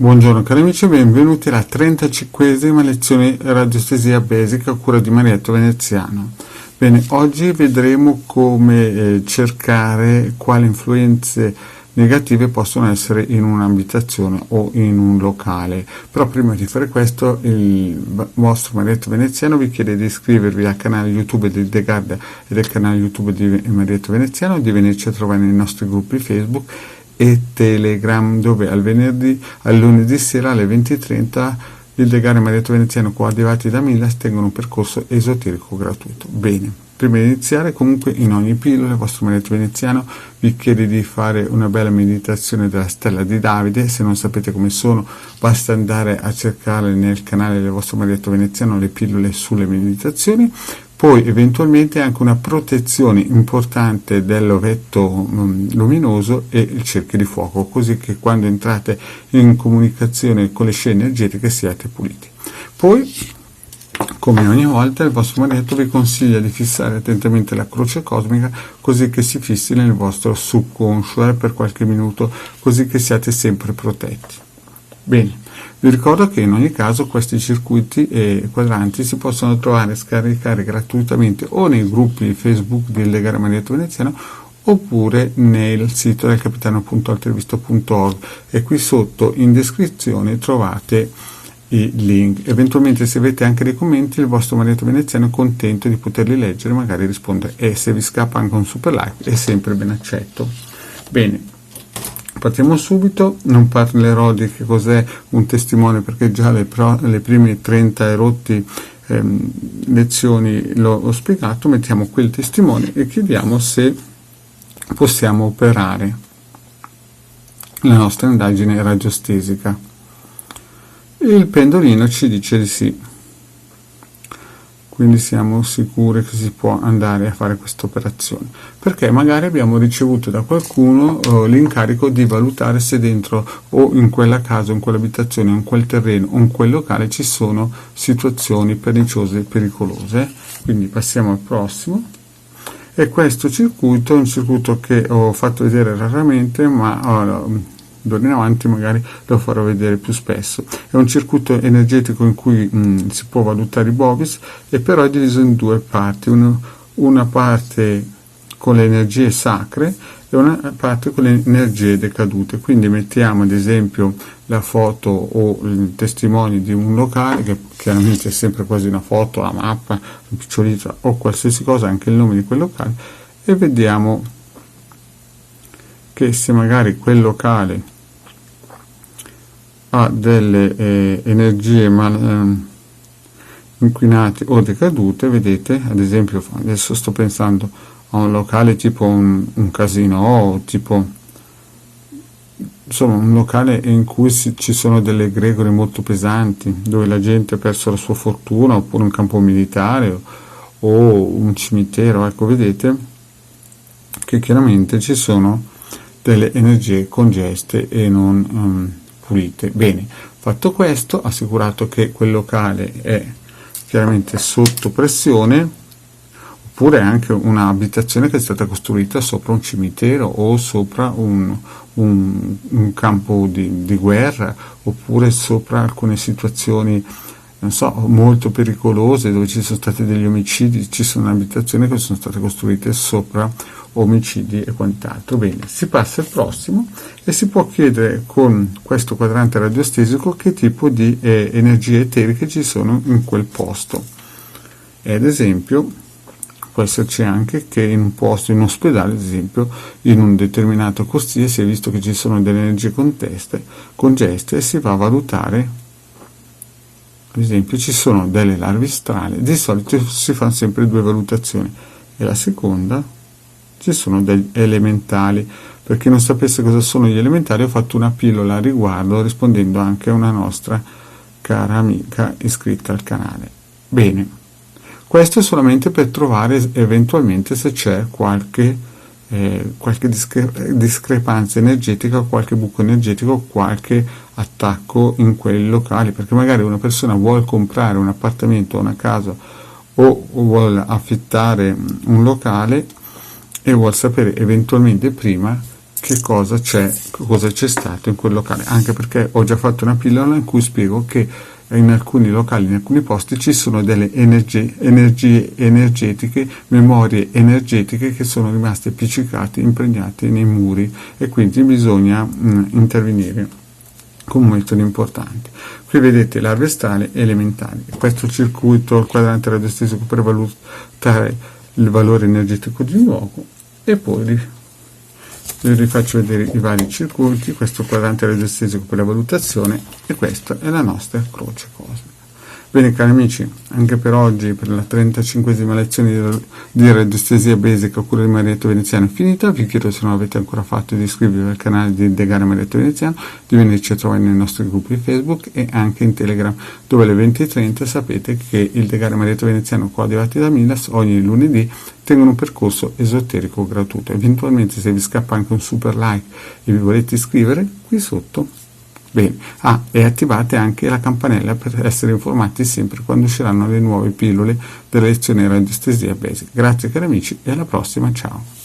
Buongiorno cari amici e benvenuti alla 35esima lezione radiostesia basica a cura di Marietto Veneziano. Bene, oggi vedremo come cercare quali influenze negative possono essere in un'abitazione o in un locale. Però prima di fare questo il vostro Marietto Veneziano vi chiede di iscrivervi al canale YouTube di The Guardia e del canale YouTube di Marietto Veneziano, di venirci a trovare nei nostri gruppi Facebook e Telegram, dove al lunedì sera alle 20:30 il Degare e Marietto Veneziano, coadiuvati da Milas, tengono un percorso esoterico gratuito. Bene, prima di iniziare, comunque, in ogni pillola il vostro Marietto Veneziano vi chiede di fare una bella meditazione della stella di Davide. Se non sapete come sono, basta andare a cercare nel canale del vostro Marietto Veneziano le pillole sulle meditazioni. Poi eventualmente anche una protezione importante dell'ovetto luminoso e il cerchio di fuoco, così che quando entrate in comunicazione con le scie energetiche siate puliti. Poi, come ogni volta, il vostro Marietto vi consiglia di fissare attentamente la croce cosmica, così che si fissi nel vostro subconscio per qualche minuto, così che siate sempre protetti. Bene. Vi ricordo che in ogni caso questi circuiti e quadranti si possono trovare e scaricare gratuitamente o nei gruppi Facebook del Legare Marietto Veneziano oppure nel sito del capitano.altrevisto.org, e qui sotto in descrizione trovate i link. Eventualmente, se avete anche dei commenti, il vostro Marietto Veneziano è contento di poterli leggere e magari rispondere, e se vi scappa anche un super like è sempre ben accetto. Bene, partiamo subito. Non parlerò di che cos'è un testimone, perché già le prime 30 erotti lezioni l'ho spiegato. Mettiamo qui il testimone e chiediamo se possiamo operare la nostra indagine radiostesica. Il pendolino ci dice di sì, quindi siamo sicuri che si può andare a fare questa operazione, perché magari abbiamo ricevuto da qualcuno l'incarico di valutare se dentro o in quella casa, in quell'abitazione, in quel terreno o in quel locale ci sono situazioni perniciose e pericolose. Quindi passiamo al prossimo. E questo circuito è un circuito che ho fatto vedere raramente, ma d'ora in avanti magari lo farò vedere più spesso. È un circuito energetico in cui si può valutare i bovis, e però è diviso in due parti, una parte con le energie sacre e una parte con le energie decadute. Quindi mettiamo ad esempio la foto o i testimoni di un locale, che chiaramente è sempre quasi una foto, la mappa impicciolita o qualsiasi cosa, anche il nome di quel locale, e vediamo che se magari quel locale ha delle energie inquinate o decadute, vedete, ad esempio adesso sto pensando a un locale tipo un casino, o tipo insomma un locale in cui ci sono delle egregore molto pesanti, dove la gente ha perso la sua fortuna, oppure un campo militare o un cimitero. Ecco, vedete che chiaramente ci sono delle energie congeste e non pulite. Bene, fatto questo, assicurato che quel locale è chiaramente sotto pressione, oppure anche un'abitazione che è stata costruita sopra un cimitero o sopra un campo di guerra, oppure sopra alcune situazioni, non so, molto pericolose, dove ci sono stati degli omicidi, ci sono abitazioni che sono state costruite sopra omicidi e quant'altro. Bene, si passa al prossimo e si può chiedere con questo quadrante radiostesico che tipo di energie eteriche ci sono in quel posto. E ad esempio può esserci anche che in un posto, in un ospedale, ad esempio in un determinato corsie, si è visto che ci sono delle energie congeste, e si va a valutare. Ad esempio ci sono delle larve strane, di solito si fanno sempre due valutazioni, e la seconda ci sono degli elementali. Per chi non sapesse cosa sono gli elementali, ho fatto una pillola a riguardo, rispondendo anche a una nostra cara amica iscritta al canale. Bene, questo è solamente per trovare eventualmente se c'è qualche discrepanza energetica, qualche buco energetico, qualche attacco in quei locali, perché magari una persona vuole comprare un appartamento o una casa, o vuole affittare un locale e vuol sapere eventualmente prima che cosa c'è stato in quel locale, anche perché ho già fatto una pillola in cui spiego che in alcuni locali, in alcuni posti ci sono delle energie energetiche, memorie energetiche che sono rimaste appiccicate, impregnate nei muri, e quindi bisogna intervenire con metodi importanti. Qui vedete larve stale elementari. Questo circuito, il quadrante radiostesico per valutare il valore energetico di un luogo, e poi vi faccio vedere i vari circuiti, questo quadrante radiostesico per la valutazione, e questa è la nostra croce cosmica. Bene cari amici, anche per oggi, per la 35esima lezione di radiostesia basica a cura di Marietto Veneziano è finita. Vi chiedo, se non l'avete ancora fatto, di iscrivervi al canale di De Gara Marietto Veneziano, di venirci a trovare nei nostri gruppi Facebook e anche in Telegram, dove alle 20:30 sapete che il De Gara Marietto Veneziano coadiuvati da Milas ogni lunedì tengono un percorso esoterico gratuito. Eventualmente, se vi scappa anche un super like e vi volete iscrivere, qui sotto. Bene, e attivate anche la campanella per essere informati sempre quando usciranno le nuove pillole delle lezioni di radiostesia basic. Grazie cari amici e alla prossima, ciao!